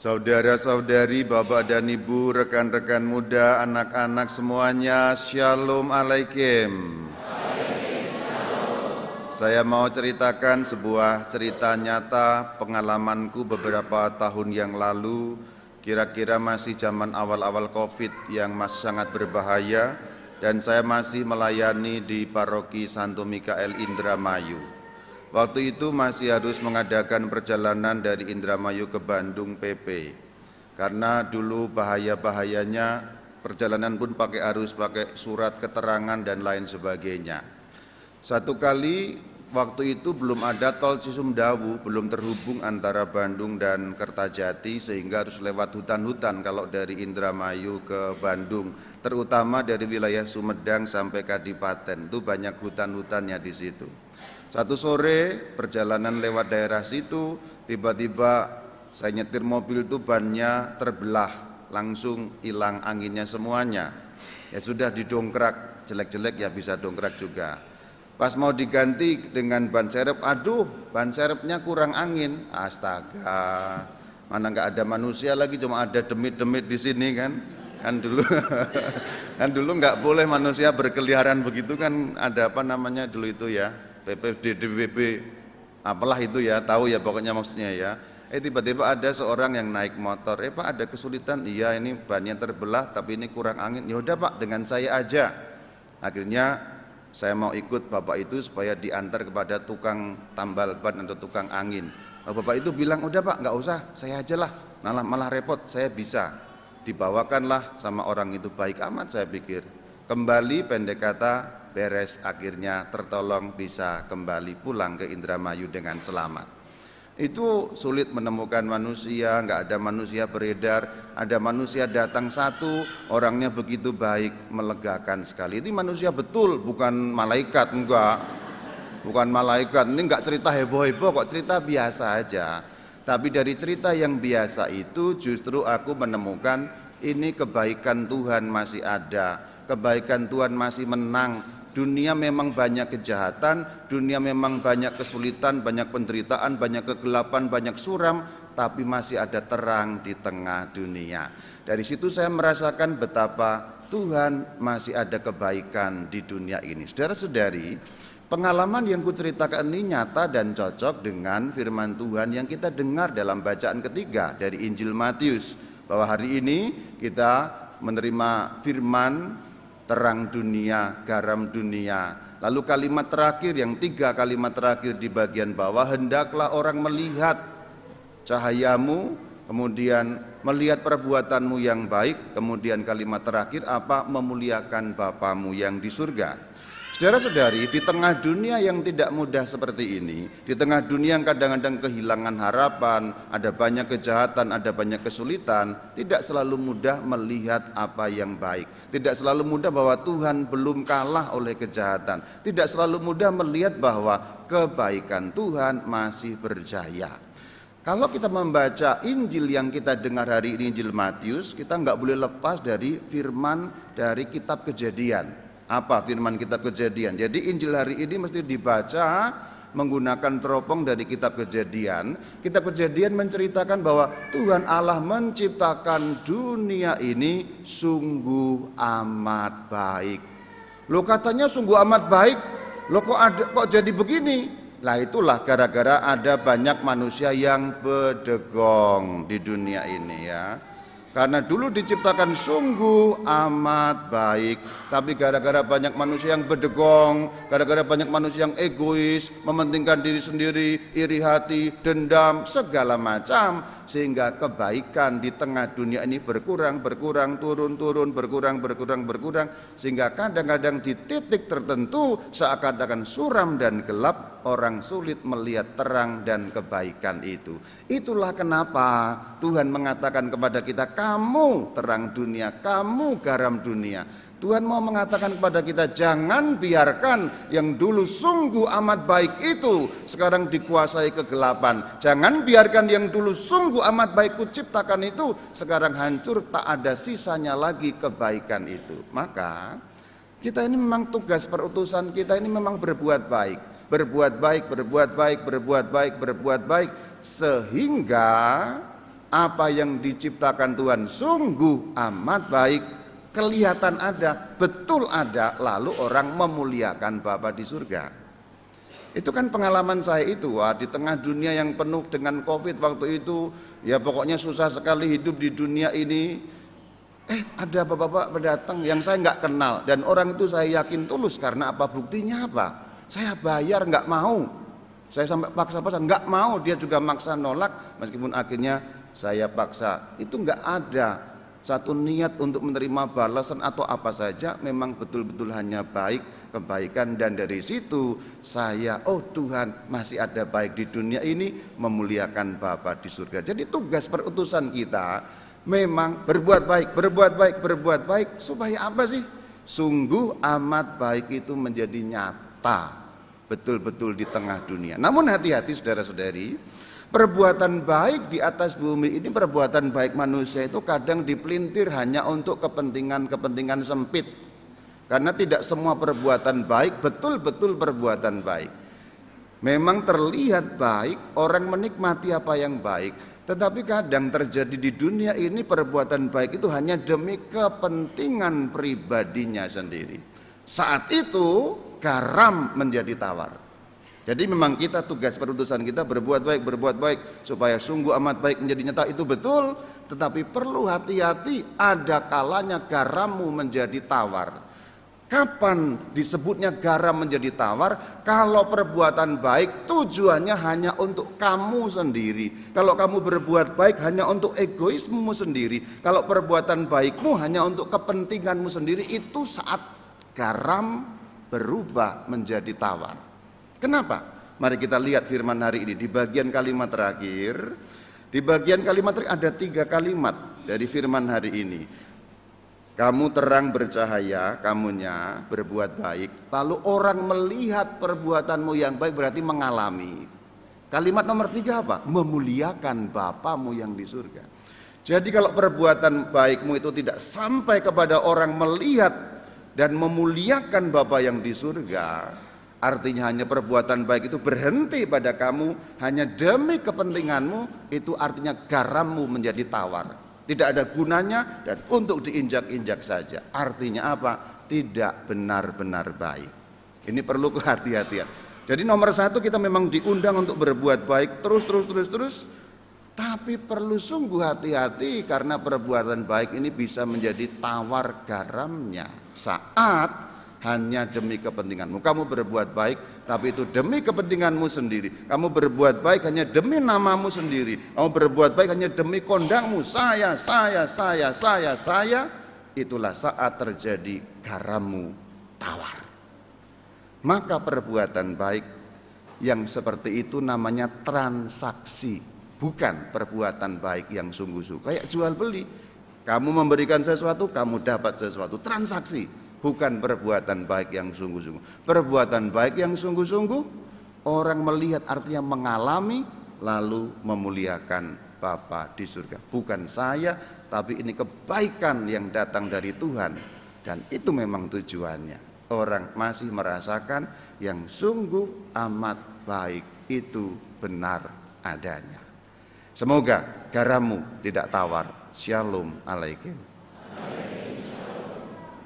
Saudara-saudari, Bapak dan Ibu, rekan-rekan muda, anak-anak semuanya, Shalom Alaikum. Saya mau ceritakan sebuah cerita nyata pengalamanku beberapa tahun yang lalu, kira-kira masih zaman awal-awal Covid yang masih sangat berbahaya, dan saya masih melayani di Paroki Santo Mikael Indramayu. Waktu itu masih harus mengadakan perjalanan dari Indramayu ke Bandung PP. Karena dulu bahaya-bahayanya perjalanan pun harus pakai surat keterangan dan lain sebagainya. Satu kali waktu itu belum ada tol Cisumdawu, belum terhubung antara Bandung dan Kertajati, sehingga harus lewat hutan-hutan kalau dari Indramayu ke Bandung, terutama dari wilayah Sumedang sampai Kadipaten, itu banyak hutan-hutannya di situ. Satu sore perjalanan lewat daerah situ, tiba-tiba saya nyetir mobil itu bannya terbelah, langsung hilang anginnya semuanya. Ya sudah didongkrak, jelek-jelek ya bisa dongkrak juga. Pas mau diganti dengan ban serep, aduh ban serepnya kurang angin. Astaga, mana nggak ada manusia lagi, cuma ada demit-demit di sini kan. Kan dulu nggak boleh manusia berkeliaran begitu kan, ada apa namanya dulu itu ya, PPDB apalah itu ya, tahu ya pokoknya maksudnya ya. Tiba-tiba ada seorang yang naik motor, Pak ada kesulitan, iya ini bannya terbelah tapi ini kurang angin. Ya udah Pak, dengan saya aja. Akhirnya saya mau ikut Bapak itu supaya diantar kepada tukang tambal ban atau tukang angin. Bapak itu bilang, udah Pak nggak usah, saya aja lah, malah repot, saya bisa. Dibawakanlah sama orang itu, baik amat saya pikir. Kembali pendek kata, beres, akhirnya tertolong bisa kembali pulang ke Indramayu dengan selamat. Itu sulit menemukan manusia, nggak ada manusia beredar, ada manusia datang satu, orangnya begitu baik, melegakan sekali. Ini manusia betul, bukan malaikat, enggak, bukan malaikat. Ini enggak cerita heboh-heboh kok, cerita biasa aja. Tapi dari cerita yang biasa itu justru aku menemukan ini kebaikan Tuhan masih ada, kebaikan Tuhan masih menang. Dunia memang banyak kejahatan, dunia memang banyak kesulitan, banyak penderitaan, banyak kegelapan, banyak suram, tapi masih ada terang di tengah dunia. Dari situ saya merasakan betapa Tuhan masih ada kebaikan di dunia ini. Saudara-saudari, pengalaman yang kuceritakan ini nyata dan cocok dengan firman Tuhan yang kita dengar dalam bacaan ketiga dari Injil Matius, bahwa hari ini kita menerima firman terang dunia, garam dunia. Lalu kalimat terakhir, yang 3 kalimat terakhir di bagian bawah, hendaklah orang melihat cahayamu, kemudian melihat perbuatanmu yang baik, kemudian kalimat terakhir apa? Memuliakan Bapamu yang di surga. Saudara-saudari, di tengah dunia yang tidak mudah seperti ini, di tengah dunia yang kadang-kadang kehilangan harapan, ada banyak kejahatan, ada banyak kesulitan, tidak selalu mudah melihat apa yang baik. Tidak selalu mudah bahwa Tuhan belum kalah oleh kejahatan. Tidak selalu mudah melihat bahwa kebaikan Tuhan masih berjaya. Kalau kita membaca Injil yang kita dengar hari ini, Injil Matius, kita nggak boleh lepas dari firman dari kitab Kejadian. Apa firman kitab Kejadian? Jadi Injil hari ini mesti dibaca menggunakan teropong dari kitab Kejadian. Kitab Kejadian menceritakan bahwa Tuhan Allah menciptakan dunia ini sungguh amat baik. Loh katanya sungguh amat baik, loh kok jadi begini? Lah itulah gara-gara ada banyak manusia yang bedegong di dunia ini ya. Karena dulu diciptakan sungguh amat baik, tapi gara-gara banyak manusia yang bedegong, gara-gara banyak manusia yang egois, mementingkan diri sendiri, iri hati, dendam, segala macam, sehingga kebaikan di tengah dunia ini berkurang, turun, berkurang, sehingga kadang-kadang di titik tertentu seakan-akan suram dan gelap, orang sulit melihat terang dan kebaikan itu. Itulah kenapa Tuhan mengatakan kepada kita, kamu terang dunia, kamu garam dunia. Tuhan mau mengatakan kepada kita, jangan biarkan yang dulu sungguh amat baik itu sekarang dikuasai kegelapan. Jangan biarkan yang dulu sungguh amat baik kuciptakan itu sekarang hancur, tak ada sisanya lagi kebaikan itu. Maka kita ini memang tugas perutusan kita ini memang berbuat baik. Berbuat baik, sehingga apa yang diciptakan Tuhan sungguh amat baik, kelihatan ada, betul ada, lalu orang memuliakan Bapa di surga. Itu kan pengalaman saya itu, di tengah dunia yang penuh dengan COVID waktu itu, ya pokoknya susah sekali hidup di dunia ini. Ada bapak-bapak berdatang yang saya nggak kenal, dan orang itu saya yakin tulus. Karena apa? Buktinya apa? Saya bayar nggak mau, saya sampai paksa-paksa nggak mau, dia juga maksa nolak, meskipun akhirnya saya paksa. Itu nggak ada satu niat untuk menerima balasan atau apa saja, memang betul-betul hanya baik, kebaikan. Dan dari situ saya, oh Tuhan masih ada baik di dunia ini, memuliakan Bapa di surga. Jadi tugas perutusan kita memang berbuat baik, berbuat baik, berbuat baik. Supaya apa sih? Sungguh amat baik itu menjadi nyata betul-betul di tengah dunia. Namun hati-hati saudara-saudari, perbuatan baik di atas bumi ini, perbuatan baik manusia itu kadang dipelintir hanya untuk kepentingan-kepentingan sempit. Karena tidak semua perbuatan baik betul-betul perbuatan baik. Memang terlihat baik, orang menikmati apa yang baik, tetapi kadang terjadi di dunia ini perbuatan baik itu hanya demi kepentingan pribadinya sendiri. Saat itu garam menjadi tawar. Jadi memang kita, tugas perutusan kita berbuat baik supaya sungguh amat baik menjadi nyata, itu betul. Tetapi perlu hati-hati, ada kalanya garammu menjadi tawar. Kapan disebutnya garam menjadi tawar? Kalau perbuatan baik tujuannya hanya untuk kamu sendiri. Kalau kamu berbuat baik hanya untuk egoismu sendiri. Kalau perbuatan baikmu hanya untuk kepentinganmu sendiri, itu saat garam berubah menjadi tawar. Kenapa? Mari kita lihat firman hari ini di bagian kalimat terakhir. Di bagian kalimat terakhir ada 3 kalimat dari firman hari ini. Kamu terang bercahaya, kamunya berbuat baik, lalu orang melihat perbuatanmu yang baik, berarti mengalami. Kalimat nomor 3 apa? Memuliakan Bapamu yang di surga. Jadi kalau perbuatan baikmu itu tidak sampai kepada orang melihat dan memuliakan Bapa yang di surga, artinya hanya perbuatan baik itu berhenti pada kamu hanya demi kepentinganmu, itu artinya garammu menjadi tawar, tidak ada gunanya dan untuk diinjak-injak saja. Artinya apa? Tidak benar-benar baik. Ini perlu kehati-hatian. Jadi nomor 1, kita memang diundang untuk berbuat baik terus, tapi perlu sungguh hati-hati karena perbuatan baik ini bisa menjadi tawar garamnya saat hanya demi kepentinganmu. Kamu berbuat baik, tapi itu demi kepentinganmu sendiri. Kamu berbuat baik hanya demi namamu sendiri. Kamu berbuat baik hanya demi kondangmu. Saya. Itulah saat terjadi garammu tawar. Maka perbuatan baik yang seperti itu namanya transaksi, bukan perbuatan baik yang sungguh-sungguh. Kayak jual beli. Kamu memberikan sesuatu, kamu dapat sesuatu. Transaksi. Bukan perbuatan baik yang sungguh-sungguh. Perbuatan baik yang sungguh-sungguh, orang melihat artinya mengalami, lalu memuliakan Bapa di surga. Bukan saya, tapi ini kebaikan yang datang dari Tuhan. Dan itu memang tujuannya. Orang masih merasakan yang sungguh amat baik itu benar adanya. Semoga garammu tidak tawar. Shalom alaikum.